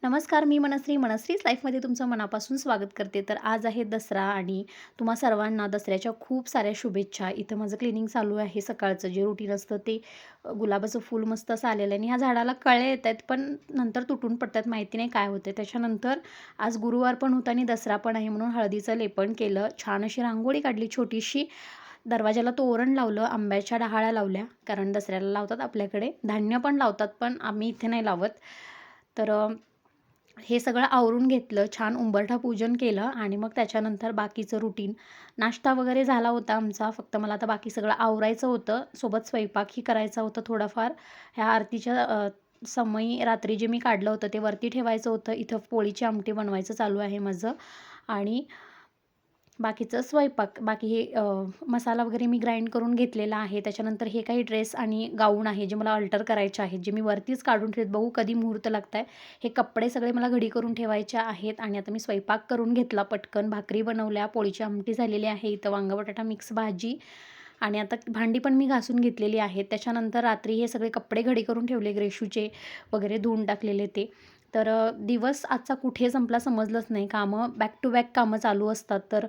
नमस्कार, मी मनस्रीच लाईफमध्ये तुमचं मनापासून स्वागत करते. तर आज आहे दसरा आणि तुम्हा सर्वांना दसऱ्याच्या खूप साऱ्या शुभेच्छा. इथं माझं क्लिनिंग चालू आहे सकाळचं जे रुटीन असतं ते गुलाबाचं फूल मस्त असं आलेलं आहे आणि ह्या झाडाला कळे येत आहेत, पण नंतर तुटून पडतात, माहिती नाही काय होते. त्याच्यानंतर आज गुरुवार पण होता आणि दसरा पण आहे म्हणून हळदीचं लेपन केलं. छान अशी रांगोळी काढली छोटीशी. दरवाजाला तोरण लावलं, आंब्याच्या डहाळ्या लावल्या, कारण दसऱ्याला लावतात आपल्याकडे. धान्य पण लावतात, पण आम्ही इथे नाही लावत. तर हे सगळं आवरून घेतलं, छान उंबरठा पूजन केलं आणि मग त्याच्यानंतर बाकीचं रुटीन. नाश्ता वगैरे झाला होता आमचा. फक्त मला आता बाकी सगळं आवरायचं होतं. सोबत स्वयंपाकही करायचा होता थोडाफार. ह्या आरतीच्या समयी रात्री जे मी काढलं होतं ते वरती ठेवायचं होतं. इथं पोळीची आमटी बनवायचं चालू आहे माझं आणि बाकीचं स्वयंपाक. बाकी हे मसाला वगैरे मी ग्राइंड करून घेतलेला आहे. त्याच्यानंतर हे काही ड्रेस आणि गाऊन आहे जे मला अल्टर करायचे आहेत, जे मी वरतीच काढून ठेवत. बघू कधी मुहूर्त लागत आहे. हे कपडे सगळे मला घडी करून ठेवायचे आहेत आणि आता मी स्वयंपाक करून घेतला पटकन. भाकरी बनवल्या, पोळीची आमटी झालेली आहे, इथं वांगा बटाटा मिक्स भाजी आणि आता भांडी पण मी घासून घेतलेली आहेत. त्याच्यानंतर रात्री हे सगळे कपडे घडी करून ठेवले, ग्रेशूचे वगैरे धुवून टाकलेले ते. तर दिवस आजचा कुठे संपला समजलंच नाही. कामं बॅक टू बॅक कामं चालू असतात. तर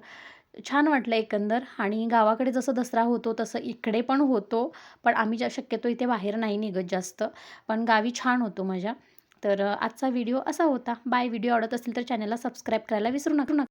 छान वाटलं एकंदर. आणि गावाकडे जसं दसरा होतो तसं इकडे पण होतो. पण आम्ही शक्यतो इथे बाहेर नाही निघत जास्त. पण गावी छान होतो माझ्या. तर आजचा व्हिडिओ असा होता. बाय. व्हिडिओ आवडत असेल तर चॅनलला सबस्क्राईब करायला विसरू नका.